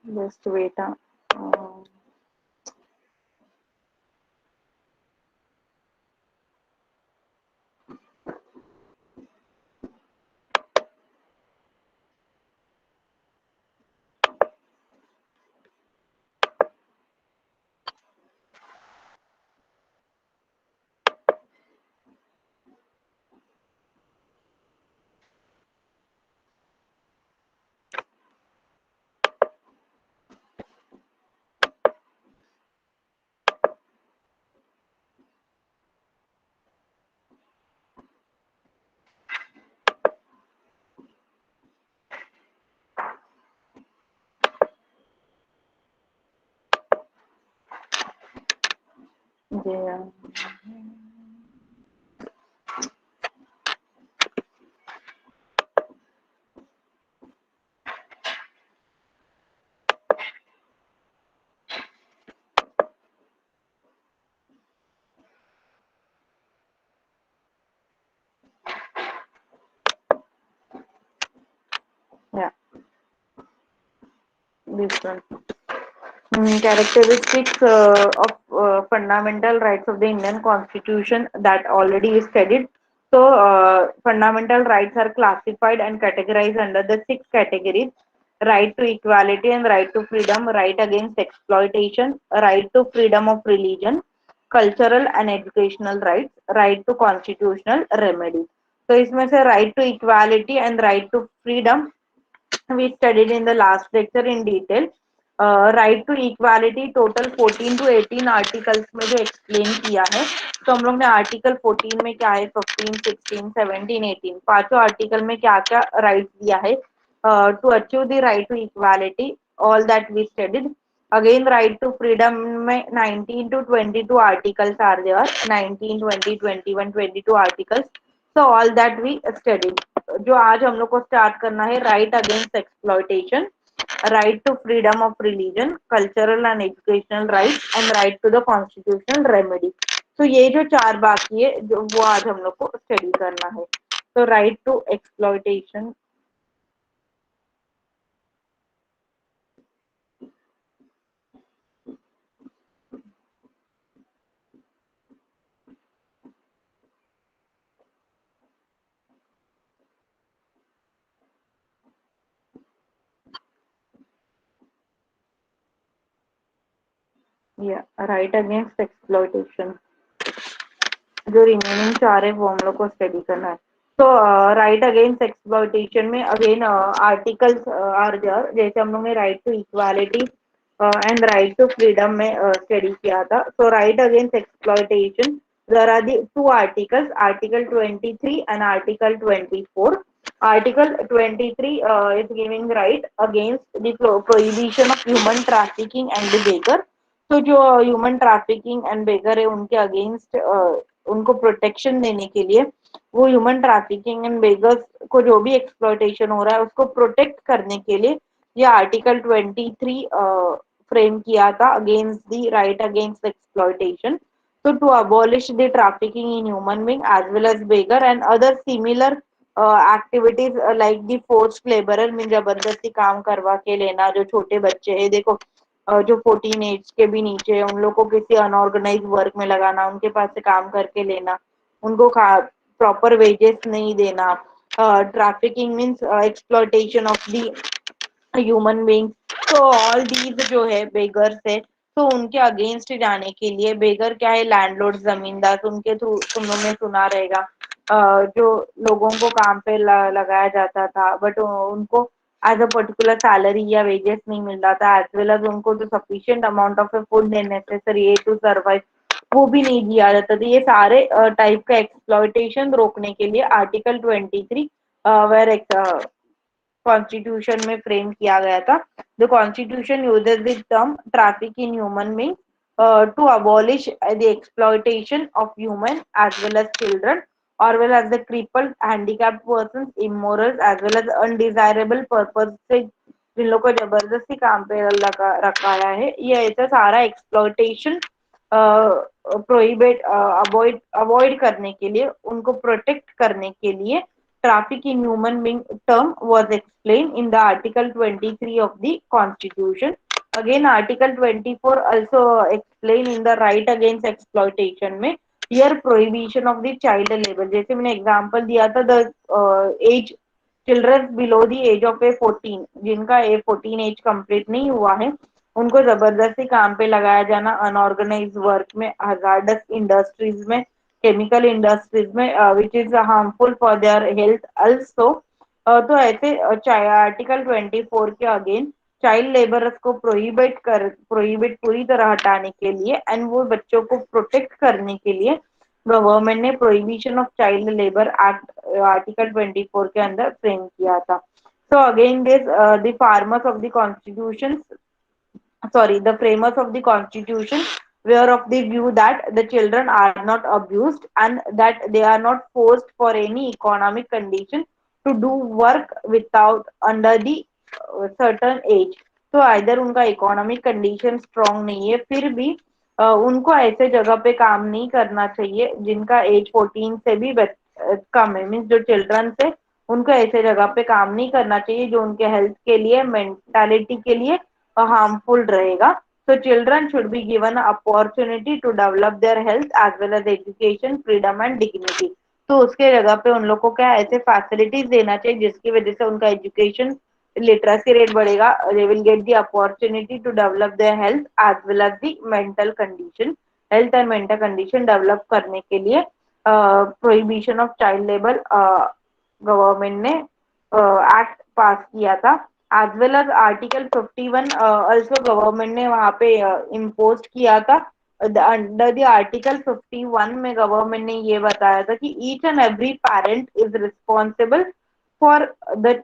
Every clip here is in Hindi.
Just wait. Yeah. Yeah. Different. Characteristics of fundamental rights of the Indian Constitution that already is studied. So, fundamental rights are classified and categorized under the six categories: right to equality and right to freedom, right against exploitation, right to freedom of religion, cultural and educational rights, right to constitutional remedy. So, इसमें से right to equality and right to freedom we studied in the last lecture in detail. Right to equality total 14 to 18 articles में जो एक्सप्लेन किया है, तो हम लोग ने आर्टिकल 14 में क्या है, 15 16 17 18 पांचों आर्टिकल में क्या क्या राइट दिया है to achieve the right to equality, all that we studied. Again right to freedom में 19 to 22 articles are there, 19 20 21 22 articles. So all that we studied. जो आज हम लोग को स्टार्ट करना है, right against exploitation, right to freedom of religion, cultural and educational rights, and right to the constitutional remedy. तो ये जो चार बाकी है जो वो आज हम लोग को स्टडी करना है. तो राइट टू एक्सप्लॉयटेशन. या राइट अगेंस्ट एक्सप्लॉयटेशन. जो रिमेनिंग चार है वो हम लोग को स्टडी करना है. तो राइट अगेंस्ट एक्सप्लॉयटेशन में अगेन आर्टिकल्स आर देयर, जैसे हम लोग ने right to equality and right to freedom में स्टडी किया था. So right against exploitation there are the two articles, article 23 and article 24. Article 23 is giving right against the prohibition of human trafficking and the beggar. तो जो ह्यूमन ट्रैफिकिंग एंड बेगर है उनके अगेंस्ट उनको प्रोटेक्शन देने के लिए, वो ह्यूमन ट्रैफिकिंग एंड बेगर्स को जो भी एक्सप्लॉयटेशन हो रहा है उसको प्रोटेक्ट करने के लिए ये आर्टिकल 23 फ्रेम किया था against the right against exploitation. So to abolish the trafficking in human being as well as beggar and other similar activities like the forced laborer, mean जबरदस्ती काम करवा के लेना. जो छोटे बच्चे हैं देखो, जो 14 एज के भी नीचे है उन लोग को किसी अनऑर्गेनाइज वर्क में लगाना, उनके पास से काम करके लेना, उनको प्रॉपर वेजेस नहीं देना. Trafficking means exploitation of the human being. तो ऑल दीज जो है बेगर्स है, तो उनके अगेंस्ट जाने के लिए, बेगर क्या है, लैंडलॉर्ड जमींदार, तो उनके थ्रू तुम लोग ने सुना रहेगा जो लोगों को काम पे लगाया जाता था बट उनको एज अ पर्टिकुलर सैलरी या वेजेस नहीं मिल रहा था, एज वेल एज उनको जो sufficient amount of food necessary है टू सर्वाइव वो भी नहीं दिया जाता. तो ये सारे टाइप का एक्सप्लॉयटेशन रोकने के लिए आर्टिकल 23 वेर कॉन्स्टिट्यूशन में फ्रेम किया गया था. The constitution uses the term traffic in human being to abolish the exploitation of human as well as children or well as the crippled handicapped persons, immorals as well as undesirable purposes से जिन लोग को जबरदस्ती काम पे रखाया है, ये ऐसा सारा एक्सप्लॉयटेशन प्रोहिबिट अवॉइड अवॉइड करने के लिए, उनको प्रोटेक्ट करने के लिए traffic in human being term was explained in the Article 23 of the Constitution. Again, Article 24 also explain in the right against exploitation में here prohibition of the child labor. जैसे मैंने एग्जांपल दिया था the age children below the age of a 14, जिनका ए 14 एज कंप्लीट नहीं हुआ है, उनको जबरदस्ती काम पे लगाया जाना, अनऑर्गेनाइज वर्क में, हजार्डस इंडस्ट्रीज में, केमिकल इंडस्ट्रीज में which is harmful for their health also. तो ऐसे आर्टिकल 24 के अगेन चाइल्ड लेबरर्स को प्रोहिबिट पूरी तरह हटाने के लिए एंड वो बच्चों को प्रोटेक्ट करने के लिए गवर्नमेंट ने prohibition of child labour act article 24 के अंदर फ्रेम किया था। So again this the farmers of the constitution, sorry, the framers of the constitution were of the view that the children are not abused and that they are not forced for any economic condition to do work without under the certain age। तो आइदर उनका इकोनॉमिक कंडीशन स्ट्रांग नहीं है फिर भी उनको ऐसे जगह पे काम नहीं करना चाहिए जिनका एज 14 से भी कम है, मीन्स जो चिल्ड्रन से उनको ऐसे जगह पे काम नहीं करना चाहिए जो उनके हेल्थ के लिए मेंटालिटी के लिए harmful रहेगा। So children should be given opportunity to develop their health as well as education, freedom and dignity। तो उसके जगह पे उन लोग को क्या ऐसे फैसिलिटीज देना चाहिए जिसकी वजह से उनका एजुकेशन लिटरेसी रेट बढ़ेगा, they will get the opportunity to develop their health as well as the mental condition, health and mental condition develop करने के लिए prohibition of child labour government ने एक्ट पास किया था। As well as article 51 also government ने वहां पे इम्पोज किया था। अंडर द आर्टिकल 51 में गवर्नमेंट ने ये बताया था कि each and every parent is responsible for the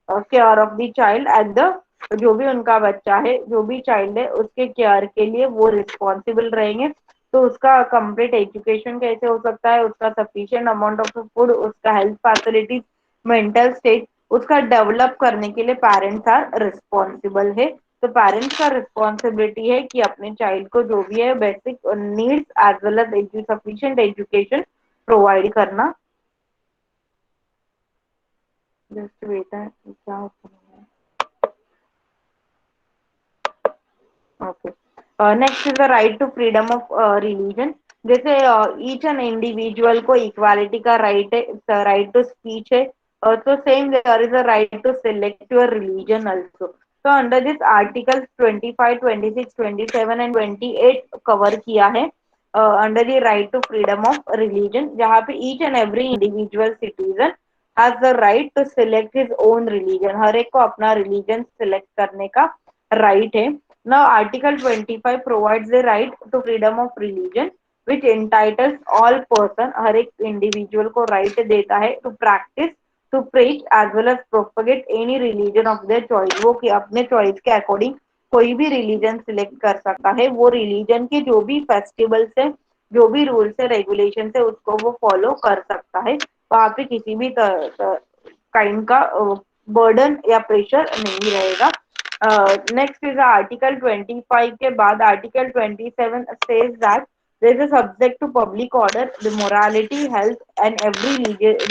care of the child at the, जो भी उनका बच्चा है जो भी चाइल्ड है उसके केयर के लिए वो रिस्पॉन्सिबल रहेंगे। तो उसका कंप्लीट एजुकेशन कैसे हो सकता है, उसका सफिशिएंट अमाउंट ऑफ फूड, उसका हेल्थ फैसिलिटीज, मेंटल स्टेट, उसका डेवलप करने के लिए पेरेंट्स आर रिस्पॉन्सिबल है। तो पेरेंट्स का रिस्पॉन्सिबिलिटी है कि अपने चाइल्ड को जो भी है basic needs as well as sufficient education provide करना। जस्ट वेट है क्या होता है। Okay, next is the right to freedom of religion. जैसे ईच एंड इंडिविजुअल को इक्वालिटी का राइट है, राइट टू स्पीच है, तो same there is a right to select your religion also. तो under this article 25, 26, 27 and 28 cover किया है under the right to freedom of religion, जहाँ पे each and every individual citizen has the right to select his own religion, हर एक को अपना रिलीजन सिलेक्ट करने का राइट है। Now, Article 25 provides the right to freedom of religion, which entitles all person, हर एक individual को right देता है to practice, to preach as well as propagate any religion of their choice। वो कि अपने choice के according कोई भी religion select कर सकता है, वो religion के जो भी festivals है, जो भी rules है, regulations है, उसको वो follow कर सकता है। वहाँ पे किसी भी काइंड का बर्डन या प्रेशर नहीं रहेगा। नेक्स्ट इज आर्टिकल 25 के बाद article 27 says that there is a subject to public order, the morality, health, and every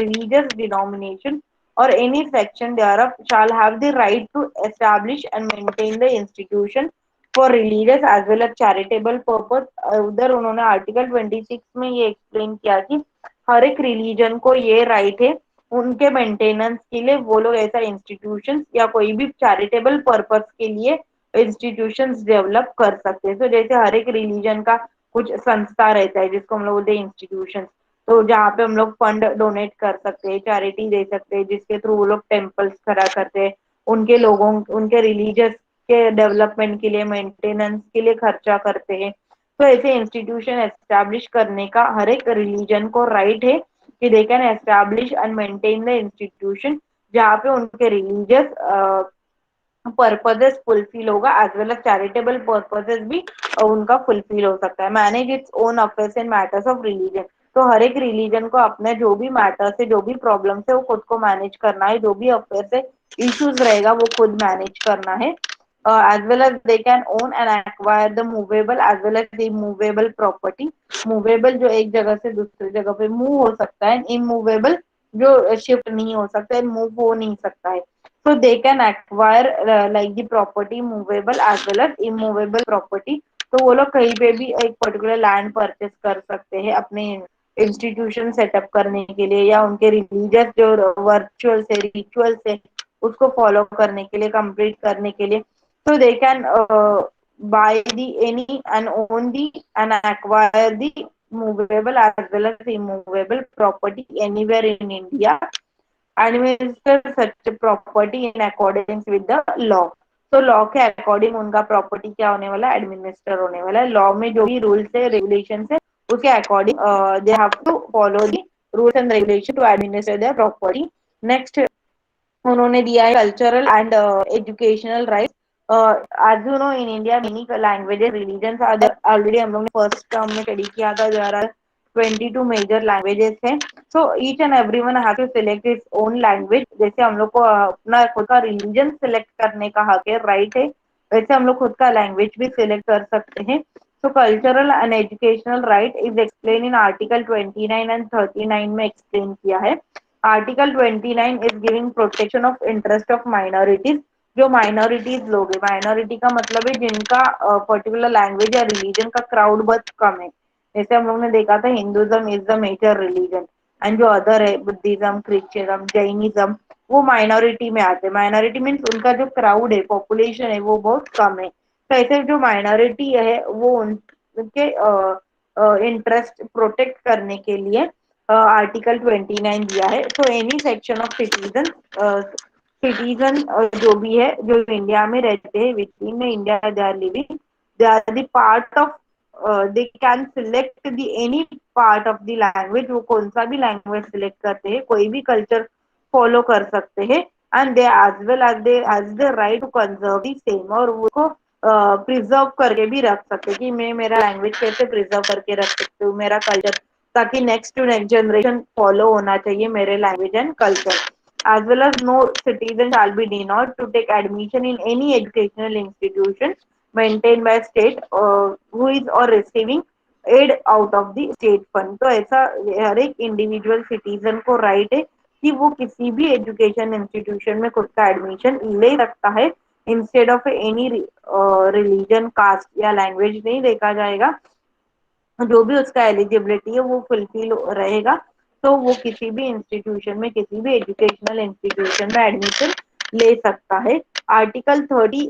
religious denomination or any section thereof shall have the right to establish and maintain the institution for religious as well as charitable purpose। उधर उन्होंने आर्टिकल 26 में ये एक्सप्लेन किया कि हर एक रिलीजन को ये राइट है उनके मेंटेनेंस के लिए वो लोग ऐसा इंस्टीट्यूशन या कोई भी चैरिटेबल पर्पस के लिए इंस्टीट्यूशंस डेवलप कर सकते हैं। तो जैसे हर एक रिलीजन का कुछ संस्था रहता है जिसको हम लोग बोलते हैं इंस्टीट्यूशन, तो जहाँ पे हम लोग फंड डोनेट कर सकते हैं, चैरिटी दे सकते हैं, जिसके थ्रू वो लोग टेम्पल्स खड़ा करते हैं, उनके लोगों उनके रिलीजियस के डेवलपमेंट के लिए मेंटेनेंस के लिए खर्चा करते हैं। तो ऐसे इंस्टीट्यूशन एस्टेब्लिश करने का हर एक रिलीजन को राइट है कि they can establish and maintain the institution जहाँ पे उनके रिलीजियस पर्पजेस फुलफिल होगा as well as charitable purposes भी उनका फुलफिल हो सकता है। Manage its own affairs in matters of religion, तो हर एक रिलीजन को अपने जो भी मैटर्स है, जो भी प्रॉब्लम्स है, वो खुद को मैनेज करना है, जो भी अफेयर्स है, इश्यूज रहेगा वो खुद मैनेज करना है। as well as they can own and acquire the movable as well as the immovable property। Movable जो एक जगह से दूसरी जगह पे मूव हो सकता है, इमूवेबल जो शिफ्ट नहीं हो सकता है, मूव हो नहीं सकता है। So they can acquire like the property movable as well as immovable property। तो वो लोग कहीं पे भी एक पर्टिकुलर लैंड परचेस कर सकते हैं अपने इंस्टीट्यूशन सेटअप करने के लिए, या उनके रिलीजियस जो वर्चुअल से रिचुअल्स है उसको फॉलो करने के लिए, कंप्लीट करने के लिए। तो they can buy the any and own the and acquire the movable as well as immovable property anywhere in India, administer such property in accordance with the law। तो लॉ के अकॉर्डिंग उनका प्रॉपर्टी क्या होने वाला है, एडमिनिस्टर होने वाला है। लॉ में जो भी रूल्स है रेगुलेशन है उसके according they have to follow the rules and regulation to administer their property. Next उन्होंने दिया है कल्चरल एंड एजुकेशनल राइट। आज you know in India many languages religion already हम लोग ने फर्स्ट टर्म में स्टडी किया था, देयर आर 22 मेजर लैंग्वेजेस हैं। So each and every one have to select its own language. जैसे हम लोग को अपना खुद का रिलीजन सिलेक्ट करने का हक है, राइट है, वैसे हम लोग खुद का लैंग्वेज भी सिलेक्ट कर सकते हैं। So cultural and educational right is explain in article 29 and 39 में एक्सप्लेन किया है। Article 29 is giving protection of interest of minorities. जो माइनॉरिटीज लोग है, माइनॉरिटी का मतलब है जिनका पर्टिकुलर लैंग्वेज या रिलीजन का क्राउड बहुत कम है। जैसे हम लोग ने देखा था Hinduism is the major religion, and जो अदर है बुद्धिज्म, क्रिश्चियज्म, जैनिज्म, वो माइनॉरिटी में आते हैं। माइनॉरिटी मीन्स उनका जो क्राउड है, पॉपुलेशन है, वो बहुत कम है। तो ऐसे जो माइनॉरिटी है वो उनके इंटरेस्ट प्रोटेक्ट करने के लिए आर्टिकल 29 दिया है। तो any section of citizen citizen जो भी है जो इंडिया में रहते हैं, which in India they are living, they are the part of, they can select the any part of the language. वो कौन सा भी लैंग्वेज सिलेक्ट करते हैं, कोई भी कल्चर फॉलो कर सकते हैं। And they as well as they as the right to conserve the same, और वो प्रिजर्व करके भी रख सकते हैं कि मैं मेरा लैंग्वेज कैसे प्रिजर्व करके रख सकती हूँ, मेरा कल्चर, ताकि next to next generation follow होना चाहिए मेरे language and culture. as well as no citizen shall be denied to take admission in any educational institution maintained by state who is or receiving aid out of the state fund. तो ऐसा हर एक इंडिविजुअल सिटीजन को राइट है कि वो किसी भी एजुकेशन इंस्टीट्यूशन में खुद का एडमिशन ले सकता है। Instead of any religion, caste या लैंग्वेज नहीं देखा जाएगा, जो भी उसका एलिजिबिलिटी है वो फुलफिल रहेगा, तो वो किसी भी इंस्टीट्यूशन में, किसी भी एजुकेशनल इंस्टीट्यूशन में एडमिशन ले सकता है। Article 30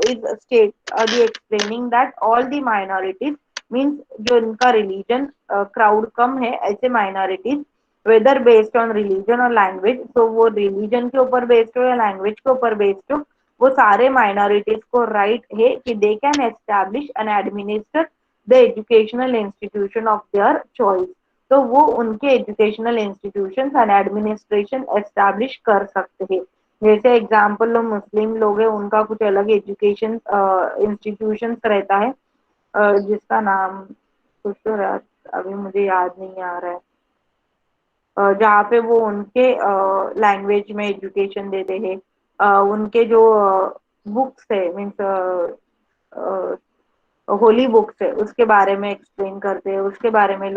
is state explaining that all the minorities means जो इनका रिलीजन क्राउड कम है, ऐसे minorities whether based on religion और लैंग्वेज, तो वो रिलीजन के ऊपर बेस्ड हो या लैंग्वेज के ऊपर बेस्ड हो, वो सारे माइनॉरिटीज को राइट है कि they can establish and administer the educational institution of their choice. तो वो उनके educational institution and administration establish कर सकते हैं। जैसे एग्जाम्पल लो, मुस्लिम लोग हैं, उनका कुछ अलग एजुकेशन इंस्टीट्यूशन रहता है, जिसका नाम कुछ तो अभी मुझे याद नहीं आ रहा है, जहाँ पे वो उनके लैंग्वेज में एजुकेशन देते हैं। उनके जो बुक्स है मीन्स होली बुक्स है उसके बारे में एक्सप्लेन करते हैं, उसके बारे में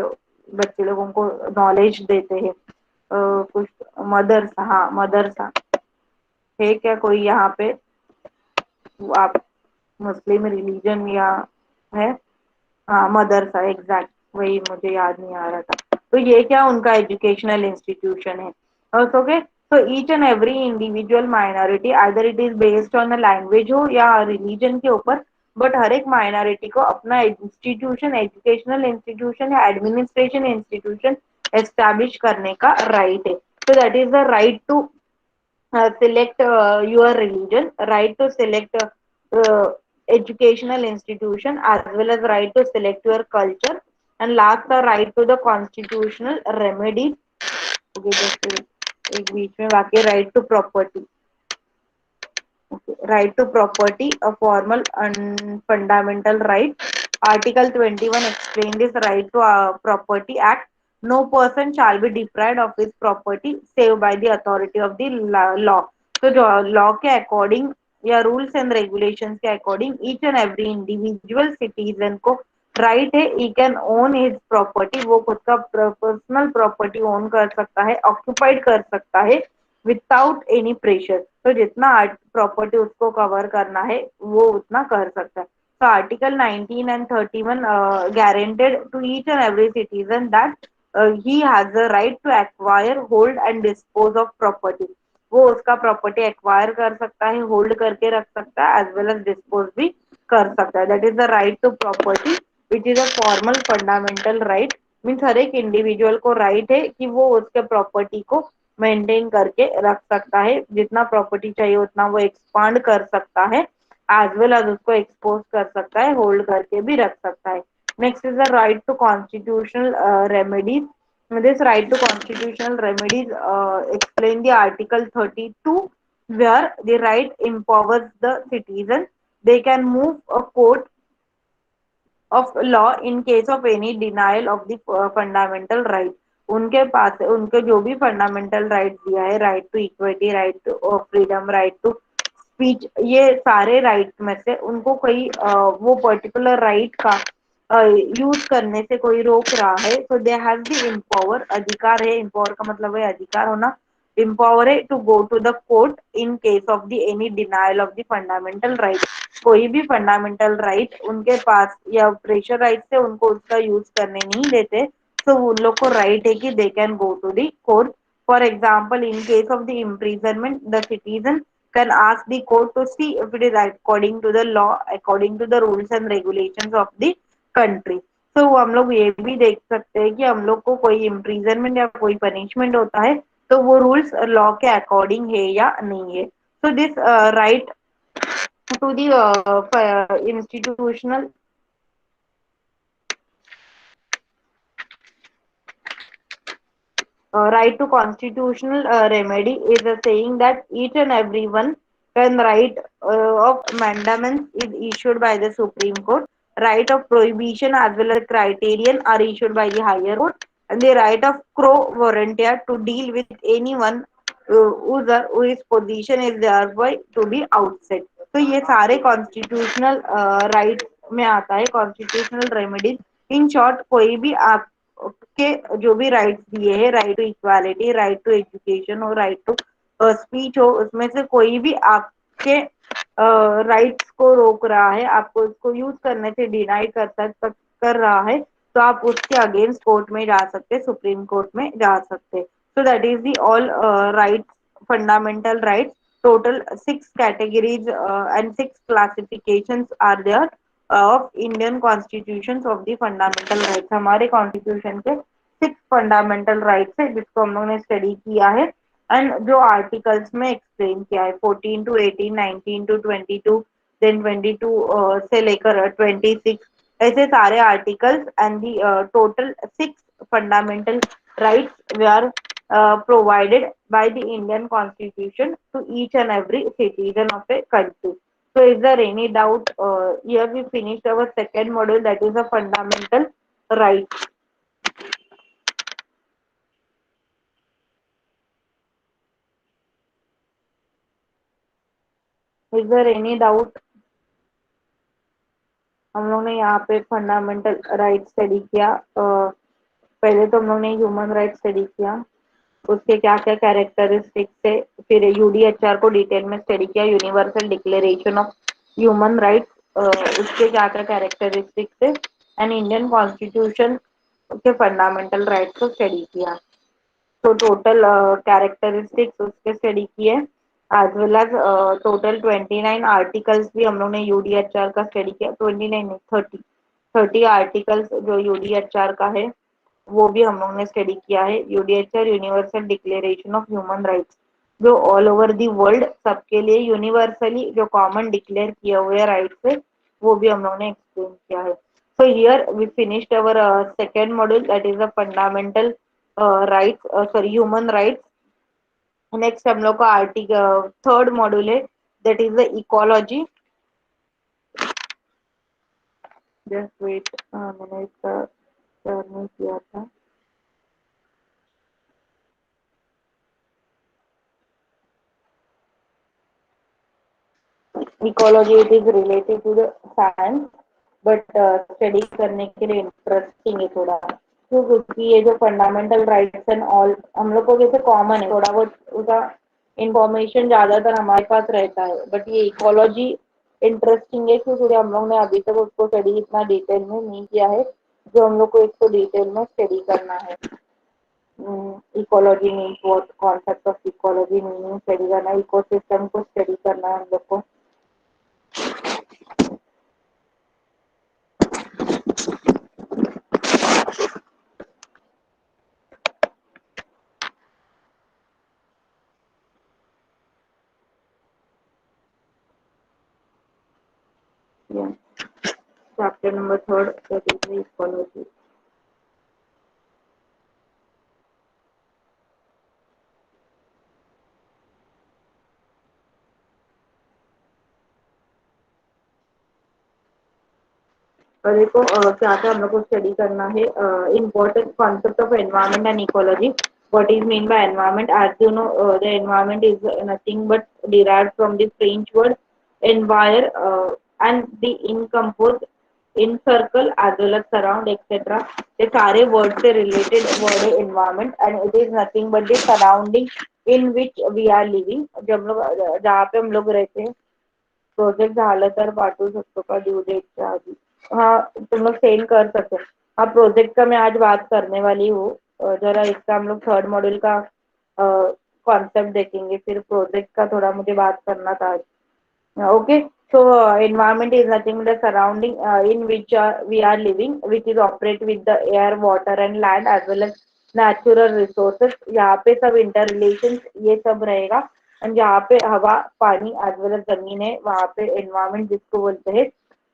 बच्चे लोगों को नॉलेज देते हैं। कुछ मदरसा, हाँ मदरसा है क्या कोई यहाँ पे, आप मुस्लिम रिलीजन या है, हाँ मदरसा, एग्जैक्ट वही मुझे याद नहीं आ रहा था। तो ये क्या उनका एजुकेशनल इंस्टीट्यूशन है। ओके, तो each and every individual minority either it is based on language हो या रिलीजन के ऊपर, बट हर एक माइनॉरिटी को अपना इंस्टीट्यूशन, एजुकेशनल इंस्टीट्यूशन या एडमिनिस्ट्रेशन इंस्टीट्यूशन एस्टैब्लिश करने का राइट है। तो that is the right to select your religion, right to select educational institution, as well as right to select your culture, and last the right to the constitutional remedies। okay, just एक बीच में बाकी right to property. right to property, a formal and fundamental right। Article 21 explain this right to property act। No person shall be deprived of his property save by the authority of the law। तो जो लॉ के अकॉर्डिंग या रूल्स एंड रेगुलेशंस के according each and every individual citizen को राइट है, he can own his property, वो खुद का पर्सनल प्रॉपर्टी ओन कर सकता है, ऑक्यूपाइड कर सकता है विदाउट एनी प्रेशर। तो जितना प्रॉपर्टी उसको कवर करना है वो उतना कर सकता है। तो article 19 and 31 guaranteed to each and every citizen that he has the right to acquire, hold and dispose of property। वो उसका प्रॉपर्टी एक्वायर कर सकता है, होल्ड करके रख सकता है, एज वेल एज डिस्पोज भी कर सकता है। That is the right to property which is a formal fundamental right. Means हर एक इंडिविजुअल को राइट है कि वो उसके प्रॉपर्टी को मेंटेन करके रख सकता है, जितना प्रॉपर्टी चाहिए उतना वो एक्सपांड कर सकता है, एज वेल एज उसको एक्सपोज कर सकता है, होल्ड करके भी रख सकता है। Next is the right to constitutional remedies. This right to constitutional remedies explain the Article 32, where the right empowers the citizen. They can move a court of law in case of any denial of the fundamental right। उनके पास उनके जो भी फंडामेंटल राइट दिया है, right to equity, right to freedom, right to speech, ये सारे राइट में से उनको कोई वो पर्टिकुलर राइट का यूज करने से कोई रोक रहा है, तो दे हैव द एम्पावर, अधिकार है, एम्पावर का मतलब है अधिकार होना, एम्पावर है to go to the court in case of the any denial of the fundamental right. कोई भी फंडामेंटल राइट उनके पास या प्रेशर राइट से उनको उसका यूज करने नहीं देते, तो उन लोग को राइट है कि they can go to the court. For example, in case of the imprisonment, the citizen can ask the court to see if it is according to the law, according to the rules and regulations of the country। तो हम लोग ये भी देख सकते हैं कि हम लोग को कोई इम्प्रीजनमेंट या कोई पनिशमेंट होता है तो वो रूल्स लॉ के अकॉर्डिंग है या नहीं है। so this right to the institutional right to constitutional remedy is saying that each and everyone can right of mandamus is issued by the Supreme Court, right of prohibition as well as criterion are issued by the higher court, and the right of quo warrantia to deal with anyone whose position is thereby to be outset। तो ये सारे कॉन्स्टिट्यूशनल राइट में आता है, कॉन्स्टिट्यूशनल रेमेडीज। इन शॉर्ट कोई भी आप के जो भी राइट्स दिए हैं, right to equality, right to education और राइट टू स्पीच हो, उसमें से कोई भी आपके राइट्स को रोक रहा है, आपको उसको यूज करने से डिनाई कर रहा है, तो आप उसके अगेंस्ट कोर्ट में जा सकते, सुप्रीम कोर्ट में जा सकते। So that is the all rights, fundamental rights. Total 6 categories and 6 classifications are there of Indian constitution of the fundamental rights. हमारे कॉन्स्टिट्यूशन के 6 फंडामेंटल राइट्स है जिसको हम लोगों ने स्टडी किया है, एंड जो आर्टिकल्स में एक्सप्लेन किया है, 14 to 18, 19 to 22, देन 22 से लेकर 26, ऐसे सारे articles and the total 6 fundamental rights वे are provided by the Indian Constitution to each and every citizen of a country। So is there any doubt? Here we finished our second module, that is a fundamental right। Is there any doubt? हम लोग ने यहाँ पे फंडामेंटल राइट स्टडी किया। पहले तो हम लोग ने ह्यूमन राइट स्टडी किया, उसके क्या क्या कैरेक्टरिस्टिक्स थे, फिर यूडीएचआर को डिटेल में स्टडी किया, universal declaration of human rights, उसके क्या क्या कैरेक्टरिस्टिक्स थे, एंड इंडियन कॉन्स्टिट्यूशन के फंडामेंटल राइट्स को स्टडी किया। तो टोटल कैरेक्टरिस्टिक्स उसके स्टडी किए, as well as total 29 articles भी हम लोग ने यूडीएचआर का स्टडी किया। 29 नहीं, 30 आर्टिकल्स जो यूडीएचआर का है वो भी हम लोग ने स्टडी किया है। UDHR universal declaration of human rights, जो ऑल ओवर दी वर्ल्ड सबके लिए यूनिवर्सली जो कॉमन डिक्लेयर किए हुए राइट्स है, वो भी हम लोग ने एक्सप्लेन किया है। So here we finished our second module, that is the fundamental rights, sorry, human rights। Next हम लोग का आर्टिकल थर्ड मॉड्यूल है, that is the ecology. Just wait, मैंने इसका शेयर नहीं किया था। Ecology, it is related to the science but study करने के लिए इंटरेस्टिंग है थोड़ा, क्यों? क्योंकि ये जो फंडामेंटल राइट्स एंड ऑल हम लोग को जैसे कॉमन है, थोड़ा बहुत उसका इंफॉर्मेशन ज्यादातर हमारे पास रहता है, बट ये इकोलॉजी इंटरेस्टिंग है क्योंकि हम लोग ने अभी तक उसको स्टडी इतना डिटेल में नहीं किया है, जो हम लोग को इसको डिटेल में स्टडी करना है। Ecology means what, concept of ecology meaning study करना, इकोसिस्टम को स्टडी करना है हम लोग को। Chapter number third, that is ecology. और देखो क्या क्या हम लोग को स्टडी करना है, important concept of environment and ecology. What is mean by environment? As you know, the environment is nothing but derived from the French word envire, and the incompose, encircle as well as surround etc. ये सारे वर्ड से रिलेटेड वर्ड है environment, and it is nothing but the surrounding in which we are living, जब लोग जहाँ पे हम लोग रहते हैं। प्रोजेक्ट झालं तर पाठवू शकतो का ड्यू डेटच्या आधी? हाँ, तुम लोग सेंड कर सकते हो। हाँ, प्रोजेक्ट का मैं आज बात करने वाली हूँ। जरा इसका हम लोग थर्ड मॉड्यूल का कॉन्सेप्ट देखेंगे, फिर प्रोजेक्ट का थोड़ा मुझे बात करना था आज। Okay, so environment is nothing but the surrounding in which we are living, which is operate with the air, water and land as well as natural resources. यहाँ पे सब interrelations ये सब रहेगा, और जहाँ पे हवा, पानी as well as जमीन है, वहाँ पे environment जिसको बोलते हैं।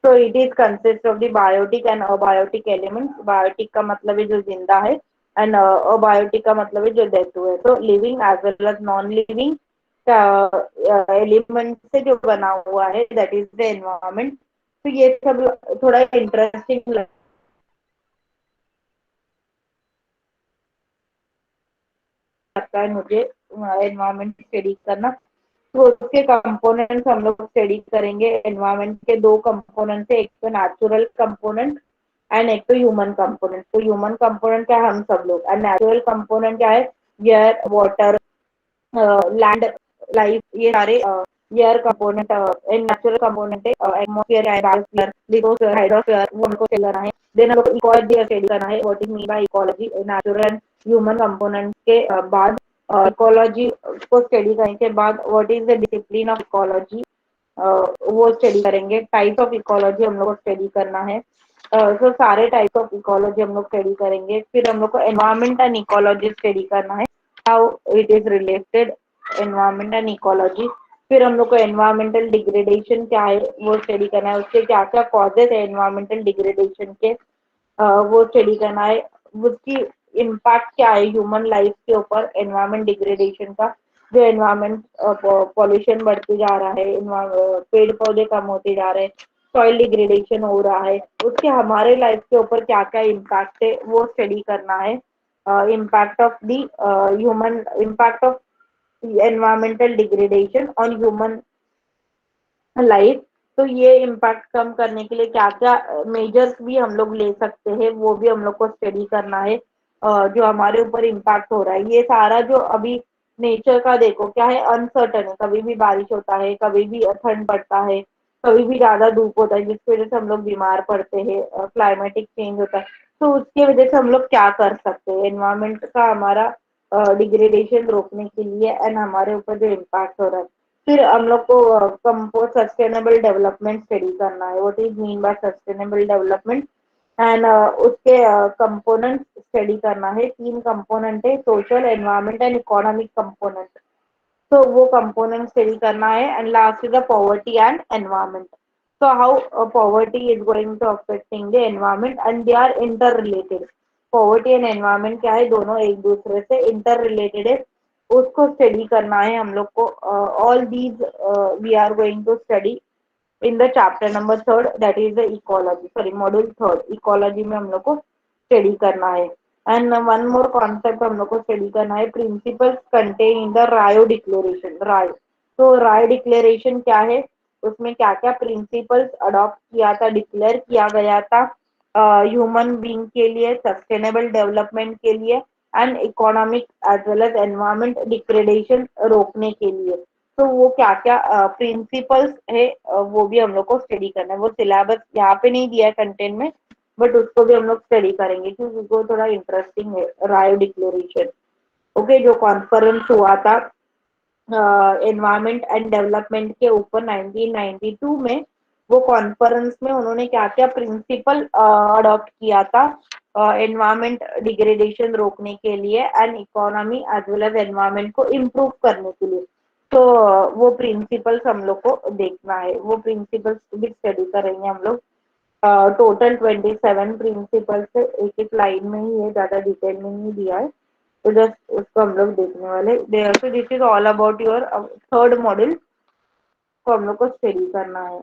So it is consists of the biotic and abiotic elements. Biotic का मतलब है जो जिंदा है, and abiotic का मतलब है जो death हुआ है। तो living as well as non living element से जो बना हुआ है, दैट इज द एनवायरमेंट। तो ये सब थोड़ा इंटरेस्टिंग लगता है मुझे एनवायरमेंट स्टडी करना। तो उसके कंपोनेंट्स हम लोग स्टडी करेंगे। एनवायरमेंट के दो कंपोनेंट है, एक तो नेचुरल कंपोनेंट एंड एक तो ह्यूमन कंपोनेंट। तो ह्यूमन कंपोनेंट क्या है? हम सब लोग। एंड नेचुरल कंपोनेंट क्या है? एयर, वाटर, लैंड लाइफ, ये सारे एयर कंपोनेंट, नेचुरल कंपोनेंट है। एटमॉस्फेयर, बायोस्फीयर, लिथोस्फीयर, हाइड्रोस्फीयर, वो हमको स्टडी करना है। देन हमको इकोलॉजी स्टडी करना है। What is mean bye ecology? Natural and human component के बाद इकोलॉजी को स्टडी करने के बाद what is the discipline of ecology, वो स्टडी करेंगे। टाइप्स ऑफ इकोलॉजी हम लोग को स्टडी करना है। तो सारे टाइप्स ऑफ इकोलॉजी हम लोग स्टडी करेंगे। फिर हम लोग को एनवायरमेंट एंड इकोलॉजी स्टडी करना है, how it is related, environment and ecology. फिर हम लोग को एनवायरमेंटल डिग्रेडेशन क्या है वो स्टडी करना है, उसके क्या क्या कॉजेज है एनवायरमेंटल डिग्रेडेशन के, वो स्टडी करना है। उसकी इम्पैक्ट क्या है ह्यूमन लाइफ के ऊपर एनवायरमेंट डिग्रेडेशन का, जो एनवायरमेंट पॉल्यूशन बढ़ते जा रहा है, पेड़ पौधे कम होते जा रहे हैं, सॉइल डिग्रेडेशन हो रहा है, उसके हमारे लाइफ के ऊपर क्या क्या इम्पैक्ट है वो स्टडी करना है। Impact of the human, impact of environmental degradation on human life. तो ये इम्पैक्ट कम करने के लिए क्या क्या मेजर्स भी हम लोग ले सकते हैं, वो भी हम लोग को स्टडी करना है। जो हमारे ऊपर इम्पैक्ट हो रहा है ये सारा, जो अभी नेचर का देखो क्या है, अनसर्टन है। कभी भी बारिश होता है, कभी भी ठंड पड़ता है, कभी भी ज्यादा धूप होता है, जिसकी वजह से हम लोग बीमार पड़ते हैं। क्लाइमेटिक चेंज होता है। तो उसकी वजह से हम लोग क्या कर सकते हैं एनवायरमेंट का, हमारा डिग्रेडेशन रोकने के लिए, एंड हमारे ऊपर जो इम्पैक्ट हो रहा है। फिर हम लोग को कंपोज सस्टेनेबल डेवलपमेंट स्टडी करना है। What is mean bye sustainable development, and उसके कंपोनेंट स्टडी करना है। तीन कंपोनेंट है, social, environment and economic component. तो वो कंपोनेंट स्टडी करना है। And last is the poverty and environment. So how poverty is going to affecting the environment, and they are interrelated. Poverty and environment क्या है, दोनों एक दूसरे से इंटर रिलेटेड है, उसको स्टडी करना है हम लोग को। All these we are going to study in the chapter number third, that is the ecology, sorry module third. Ecology में हम लोग को स्टडी करना है। एंड वन मोर कॉन्सेप्ट हम लोग को स्टडी करना है, प्रिंसिपल्स कंटेन इन द रायो डिक्लेरेशन। राय, तो राय डिक्लेरेशन क्या है, उसमें क्या क्या प्रिंसिपल्स अडॉप्ट किया था, डिक्लेयर किया गया था ह्यूमन बीइंग के लिए, सस्टेनेबल डेवलपमेंट के लिए and economic as well as environment degradation रोकने के लिए। तो वो क्या क्या प्रिंसिपल्स है वो भी हम लोग को स्टडी करना है। वो सिलेबस यहाँ पे नहीं दिया है कंटेंट में, बट उसको भी हम लोग स्टडी करेंगे क्योंकि वो थोड़ा इंटरेस्टिंग है। रायो डिक्लेरेशन, ओके, जो कॉन्फ्रेंस हुआ था एनवायरमेंट एंड डेवलपमेंट के ऊपर 1992 में, वो कॉन्फ्रेंस में उन्होंने क्या क्या प्रिंसिपल अडॉप्ट किया था एनवायरमेंट डिग्रेडेशन रोकने के लिए and economy as well as environment को इम्प्रूव करने के लिए। तो वो प्रिंसिपल्स हम लोग को देखना है, वो प्रिंसिपल्स भी स्टडी करेंगे हम लोग। टोटल 27 प्रिंसिपल्स है, एक एक लाइन में ही है, ज्यादा डिटेल में नहीं दिया है। तो जस्ट उसको हम लोग देखने वाले। So this is all about your third module को हम लोग को स्टडी करना है।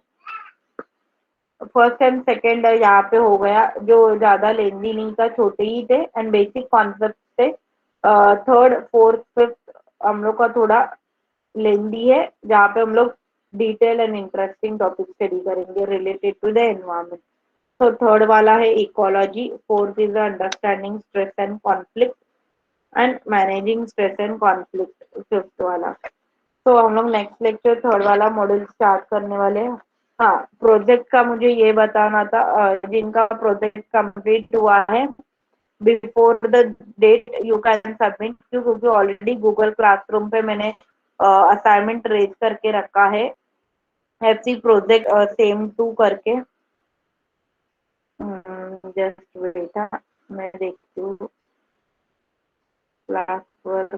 फर्स्ट एंड सेकेंड यहाँ पे हो गया, जो ज्यादा लेंदी नहीं था, छोटे ही थे एंड बेसिक कॉन्सेप्ट थे। थर्ड फोर्थ फिफ्थ हम लोग का थोड़ा लेंदी है, जहाँ पे हम लोग detail and interesting topic study करेंगे रिलेटेड टू द एनवायरमेंट। तो थर्ड वाला है ecology, fourth is understanding stress and conflict and managing stress and conflict, fifth वाला। तो हम लोग नेक्स्ट लेक्चर थर्ड वाला मॉड्यूल स्टार्ट करने वाले हैं। हाँ, प्रोजेक्ट का मुझे ये बताना था, जिनका प्रोजेक्ट कंप्लीट हुआ है before the date you can submit, क्योंकि ऑलरेडी गूगल क्लासरूम पे मैंने असाइनमेंट रेज करके रखा है, एफसी प्रोजेक्ट सेम टू करके। जस्ट बेटा मैं देखती हूँ क्लास वर्क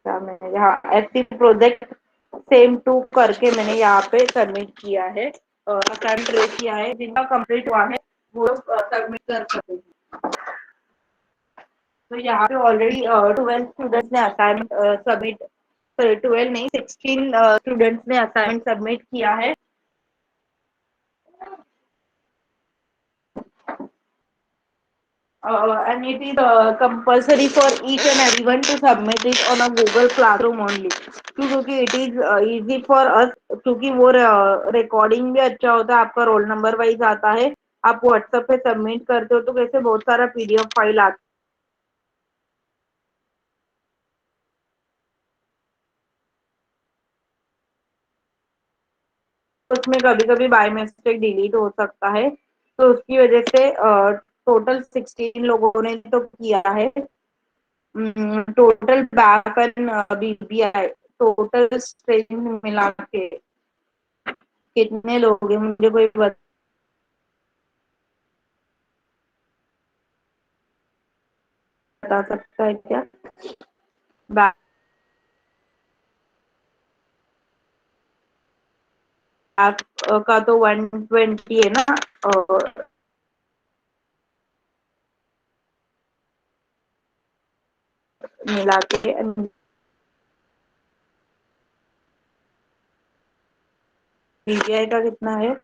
का, मैंने यहाँ एफसी प्रोजेक्ट सेम टू करके मैंने यहाँ पे सबमिट किया है, असाइनमेंट रेज किया है। जिनका कंप्लीट हुआ है वो सबमिट कर सकते हैं। तो यहाँ पे ऑलरेडी 12 स्टूडेंट्स ने असाइनमेंट सबमिट, सॉरी 12 नहीं, 16 स्टूडेंट्स ने असाइनमेंट सबमिट किया है। And it is compulsory for each and everyone to submit it on a Google Classroom only, क्योंकि it is easy for us, क्योंकि वो रिकॉर्डिंग भी अच्छा होता है, आपका रोल नंबर वाइज आता है, आप व्हाट्सएप पे सबमिट करते हो तो कैसे बहुत सारा पीडीएफ फाइल आता है, उसमें कभी कभी बाय मिस्टेक डिलीट हो सकता है। तो उसकी वजह से टोटल 16 लोगों ने तो किया है। Total back and BBI total strength मिला के कितने लोग हैं, मुझे कोई बता सकता है क्या? बैक का तो 120 है ना, और मिला के बीबीआई का कितना है?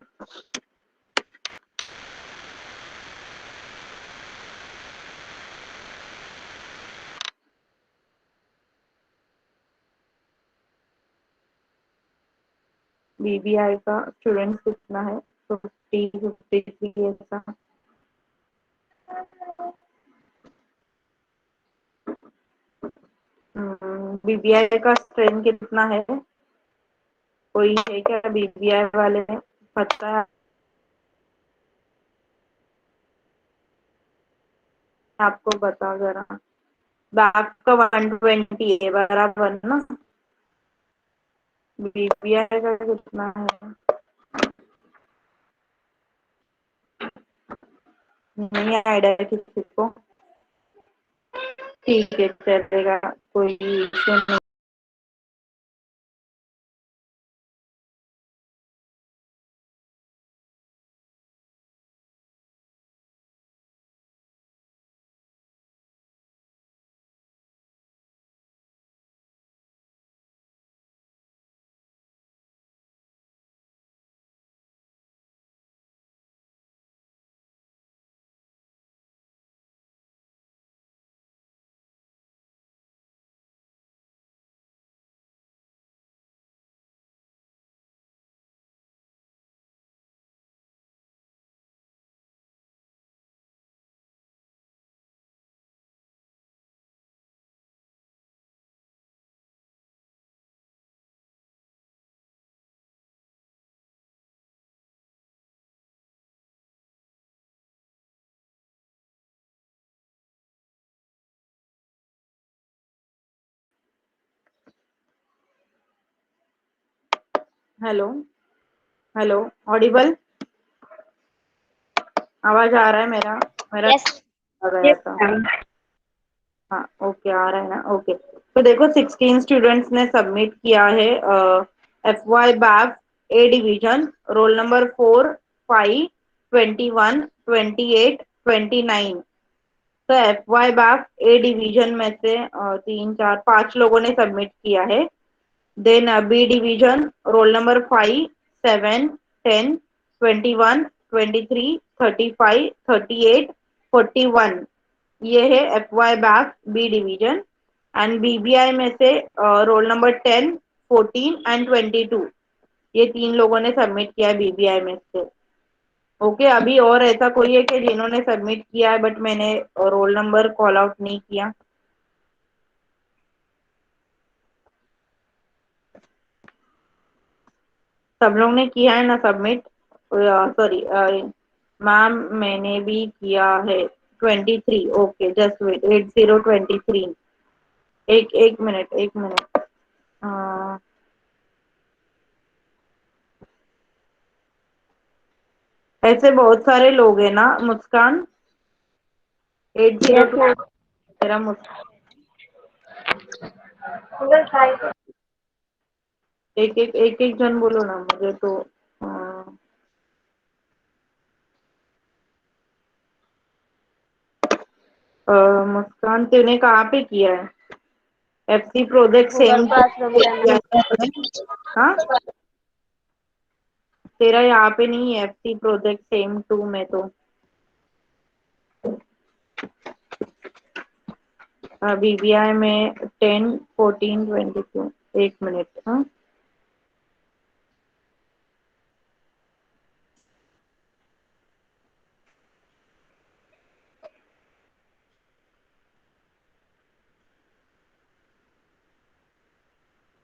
बीबीआई का स्टूडेंट कितना है? 53 ऐसा। बीबीआई का स्ट्रेंथ कितना है? कोई है क्या बीबीआई वाले में? पता है आपको? बताओ जरा। बैक का 120 है बराबर ना? बीबीआई का कितना है? नहीं आइडिया किसी को? ठीक है, चलेगा, कोई इशू नहीं। हेलो। हेलो। ऑडिबल। आवाज आ रहा है मेरा? मेरा यस। आ गया यस था। मैम। हाँ, ओके, आ रहा है ना? ओके, तो देखो 16 स्टूडेंट्स ने सबमिट किया है FY bag A division, roll number 4, 5, 21, 28, 29। तो FY बैग ए डिवीजन में से 3, 4, 5 लोगों ने सबमिट किया है। Then B division, roll number 5, 7, 10, 21, 23, 35, 38, 41। ये है FY back B division. And BBI में से रोल नंबर 10, 14 एंड 22, ये 3 लोगों ने सबमिट किया है BBI में से। ओके, अभी और ऐसा कोई है कि जिन्होंने सबमिट किया है बट मैंने रोल नंबर कॉल आउट नहीं किया? सब लोग ने किया है ना सबमिट? सॉरी मैम, मैंने भी किया है। 23, ओके, जस्ट वेट, 8023। एक एक मिनट, एक मिनट। अ, ऐसे बहुत सारे लोग हैं ना Muskan? At zero yes to ma'am. मेरा गूगल ट्राई। एक एक जन बोलो ना मुझे तो। मुस्कान, तूने कहाँ पे किया है? FC project Google same to classroom पे के किया अंदर। है तूने? हाँ, तेरा यहाँ पे नहीं है FC प्रोजेक्ट सेम टू में तो। BBI में 10, 14, 22। एक मिनट, हाँ।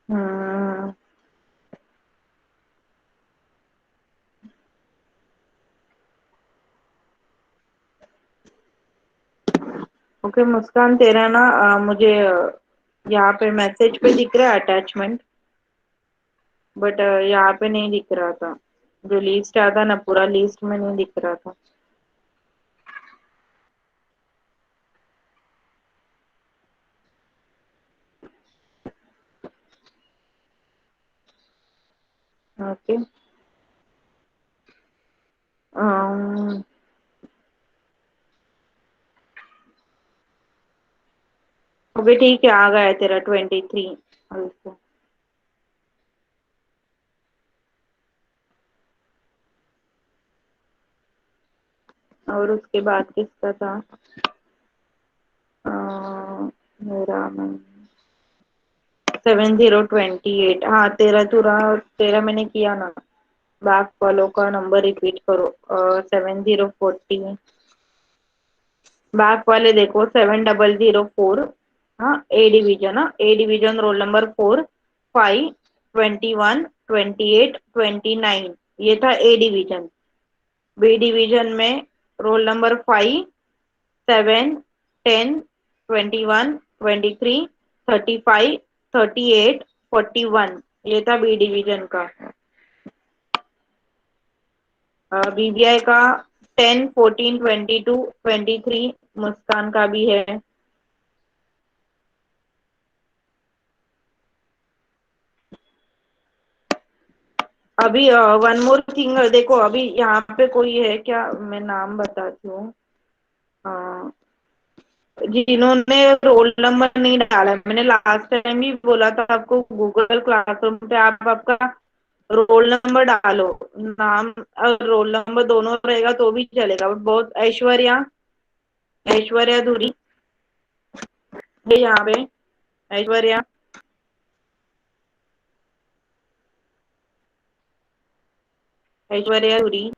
हम्म, ओके मुस्कान, तेरा ना मुझे यहाँ पे मैसेज पे दिख रहा है अटैचमेंट, बट यहाँ पे नहीं दिख रहा था। जो लिस्ट आता ना, पूरा लिस्ट में नहीं दिख रहा था। ओके। ओके, ठीक है, आ गया है तेरा 23 also। और उसके बाद किसका था? अ, मेरा 7028। हाँ, तेरा मैंने किया ना। बैक वालों का नंबर रिपीट करो। 7040। बैक वाले देखो, 7004। हाँ, ए डिवीजन, हाँ, ए डिवीजन, रोल नंबर 4, 5, 21, 28, 29। ये था ए डिवीजन। बी डिवीजन में रोल नंबर 5, 7, 10, 21, 23, 35, 38, 41। ये था बी डिवीजन का। BBI का 10, 14, 22, 23 मुस्कान का भी है। अभी वन मोर थिंग देखो, अभी यहाँ पे कोई है क्या? मैं नाम बताती हूँ। अ, जिन्होंने रोल नंबर नहीं डाला, मैंने लास्ट टाइम भी बोला था आपको, गूगल क्लासरूम पे आप आपका रोल नंबर डालो। नाम और रोल नंबर दोनों रहेगा तो भी चलेगा। बहुत ऐश्वर्या, ऐश्वर्या धुरी, ये यहाँ पे ऐश्वर्या, ऐश्वर्या धुरी।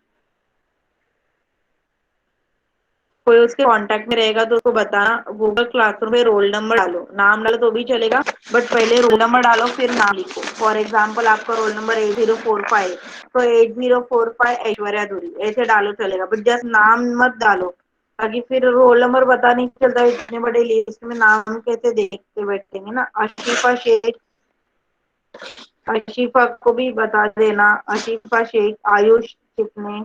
कोई उसके कांटेक्ट में रहेगा तो उसको बताना, गूगल क्लासरूम में रोल नंबर डालो। नाम डालो तो भी चलेगा, बट पहले रोल नंबर डालो फिर नाम लिखो। फॉर एग्जाम्पल, आपका रोल नंबर 8045, तो 8045 ऐश्वर्या धुरी ऐसे डालो चलेगा, बट जस्ट नाम मत डालो। ताकि फिर रोल नंबर पता नहीं चलता, इतने बड़े लिस्ट में नाम कैसे देखते बैठेंगे ना। आशिफा शेख, अशीफा को भी बता देना, अशीफा शेख, आयुष कितने,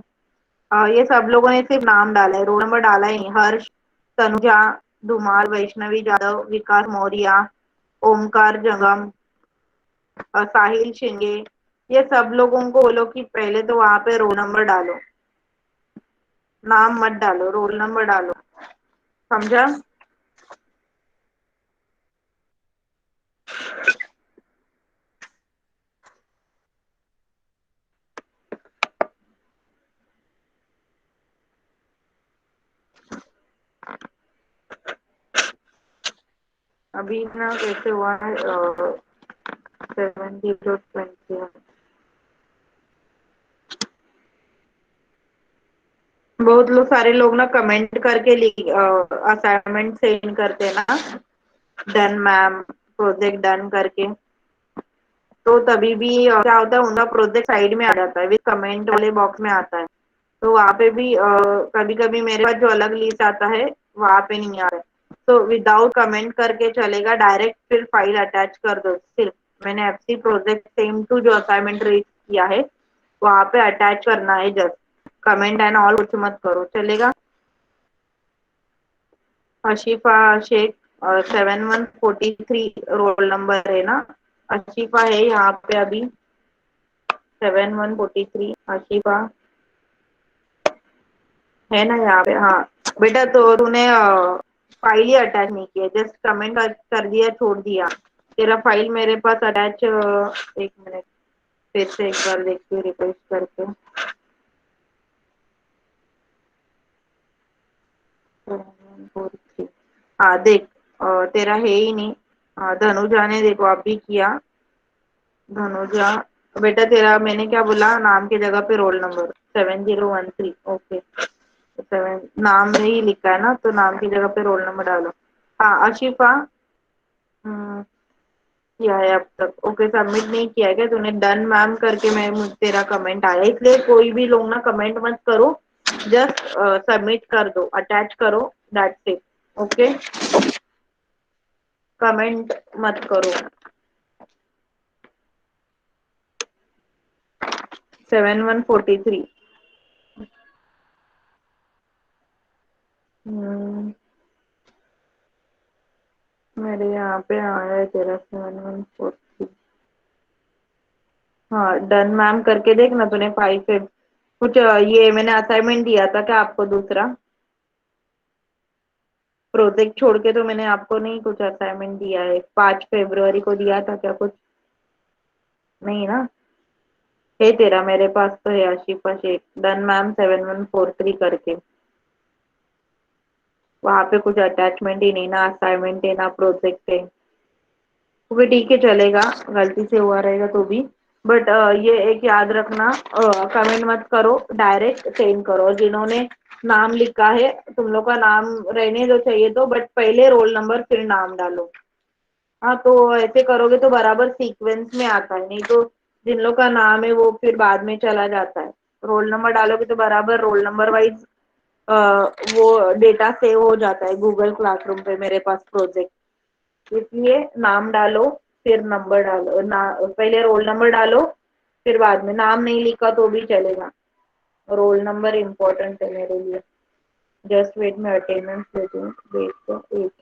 ये सब लोगों ने सिर्फ नाम डाला है, रोल नंबर डाला ही नहीं। हर्ष, तनुजा, धुमाल, वैष्णवी जाधव, विकास मौर्य, ओमकार जंगम, साहिल शिंगे, ये सब लोगों को बोलो कि पहले तो वहां पे रोल नंबर डालो, नाम मत डालो, रोल नंबर डालो। समझा? अभी ना कैसे हुआ है, 70-20। बहुत लोग, सारे लोग ना कमेंट करके असाइनमेंट सेंड करते हैं ना, डन मैम, प्रोजेक्ट डन करके। तो तभी भी क्या होता है, उनका प्रोजेक्ट साइड में आ जाता है, विद कमेंट वाले बॉक्स में आता है। तो वहां पे भी कभी कभी मेरे पास जो अलग लिस्ट आता है वहां पे नहीं आ रहा है। तो विदाउट कमेंट करके चलेगा, डायरेक्ट फिर फाइल अटैच कर दो। सिर्फ मैंने एफसी प्रोजेक्ट सेम टू जो असाइनमेंट रेज किया है वहां पे अटैच करना है, जस्ट कमेंट एंड ऑल कुछ मत करो, चलेगा? अशीफा शेख, 7143 रोल नंबर है ना? अशीफा है यहाँ पे अभी, 7143 आशिफा है ना यहाँ पे? हाँ बेटा, तो तूने फाइल ही अटैच नहीं किया, जस्ट कमेंट कर दिया, छोड़ दिया। तेरा फाइल मेरे पास अटैच, एक मिनट, फिर से एक बार देखती हूँ रिफ्रेश करके। हाँ देख, तेरा है ही नहीं। धनुजा ने देखो अभी किया, धनुजा। बेटा तेरा मैंने क्या बोला, नाम की जगह पे रोल नंबर, 7013, ओके। सेवन नाम में ही लिखा है ना, तो नाम की जगह पे रोल नंबर डालो। हाँ आशिफा, किया है अब तक, ओके। सबमिट नहीं किया है क्या तूने? डन मैम करके मैं तेरा कमेंट आया, इसलिए कोई भी लोग ना कमेंट मत करो, जस्ट सबमिट कर दो, अटैच करो, दैट्स इट। ओके, कमेंट मत करो। 7143। मेरे यहाँ पे आया है तेरा 7143। हाँ डन मैम करके देख ना, तूने 5 पे कुछ ये मैंने असाइनमेंट दिया था क्या आपको दूसरा? प्रोजेक्ट छोड़ के तो मैंने आपको नहीं कुछ असाइनमेंट दिया है, 5 फरवरी को दिया था क्या कुछ? नहीं ना? है तेरा मेरे पास तो है, आशिफा शेख, डन मैम 7143 करके। वहां पे कुछ अटैचमेंट ही नहीं, ना असाइनमेंट है ना प्रोजेक्ट है। वो भी ठीक है, चलेगा, गलती से हुआ रहेगा तो भी। बट ये एक याद रखना, कमेंट मत करो, डायरेक्ट सेंड करो। और जिन्होंने नाम लिखा है, तुम लोग का नाम रहने दो चाहिए तो, बट पहले रोल नंबर फिर नाम डालो। हाँ तो ऐसे करोगे तो बराबर सीक्वेंस में आता है, नहीं तो जिन लोग का नाम है वो फिर बाद में चला जाता है। रोल नंबर डालोगे तो बराबर रोल नंबर वाइज वो डेटा सेव हो जाता है गूगल क्लासरूम पे, मेरे पास प्रोजेक्ट। इसलिए नाम डालो, फिर नंबर डालो ना, पहले रोल नंबर डालो, फिर बाद में नाम नहीं लिखा तो भी चलेगा, रोल नंबर इम्पोर्टेंट है मेरे लिए। जस्ट वेट, में अटेंडेंस लेती हूँ, वेट तो एक।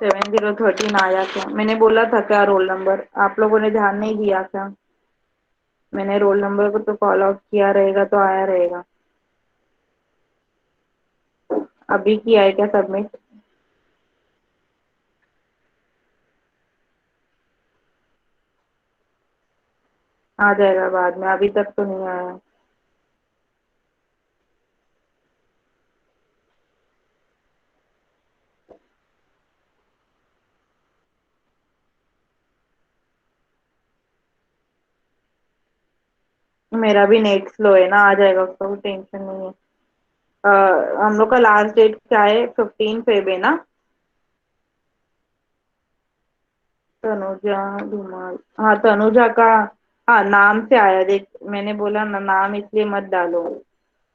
7013 आया क्या? मैंने बोला था क्या रोल नंबर? आप लोगों ने ध्यान नहीं दिया क्या? मैंने रोल नंबर को तो कॉल आउट किया रहेगा तो आया रहेगा। अभी किया है क्या सबमिट? आ जाएगा बाद में, अभी तक तो नहीं आया। मेरा भी नेट स्लो है ना, आ जाएगा, उसका कोई टेंशन नहीं है। हम लोग का लास्ट डेट क्या है, 15 फेब है ना? तनुजा धुमाल, हाँ तनुजा का हाँ, नाम से आया, देख मैंने बोला ना, नाम इसलिए मत डालो।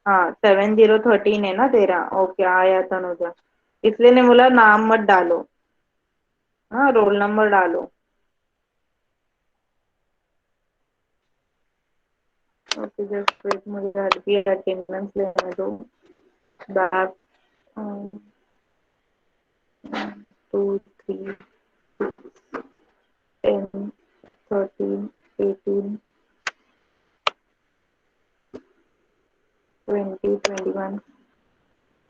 हाँ, 7013 है ना तेरा, ओके आया तनुजा, इसलिए ने बोला नाम मत डालो। हाँ, रोल नंबर डालो। ओके, जस्ट वेट, मुझे हल्की अटेंडेंस लेने दो। Back 2 3 10 13 18 20 21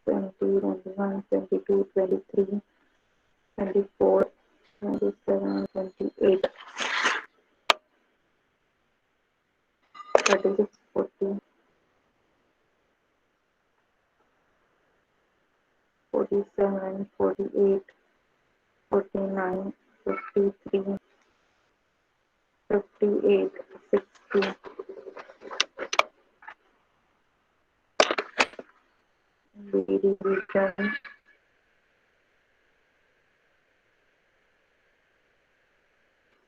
21 22 23 24 27 28 36 40 47 48 49 53 58 60 B division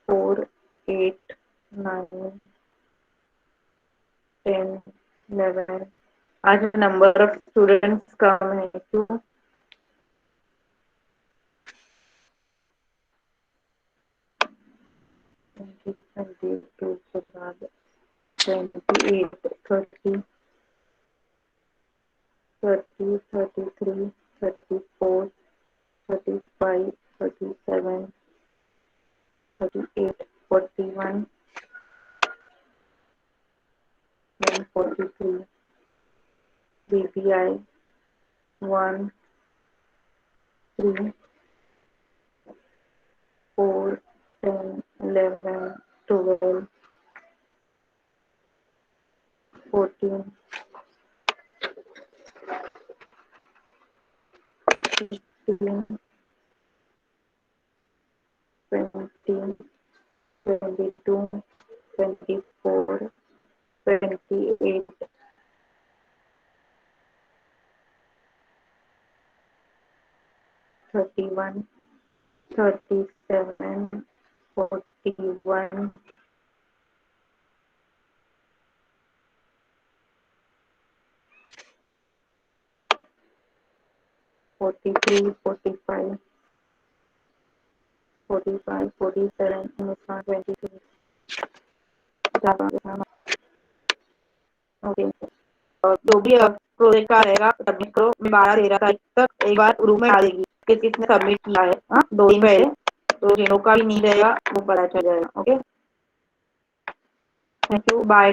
4 8 9 10 11। आज नंबर ऑफ स्टूडेंट्स कम है क्यों? 22 के बाद 28 30 30 33 34 35 37 38 41 143 BPI 1 3 4 10 11 12 14 15 20 22 24 28 31 37 41 43 45 45 47 23 ओके। जो भी प्रोजेक्ट का रहेगा सबमिट करो, मैं 12 13 तारीख तक एक बार ग्रुप में डालेगी कि किसने सबमिट किया है। हाँ, 2 दिन पहले, तो जिनों का भी नहीं रहेगा वो पता चल जाएगा। Okay, thank you, bye.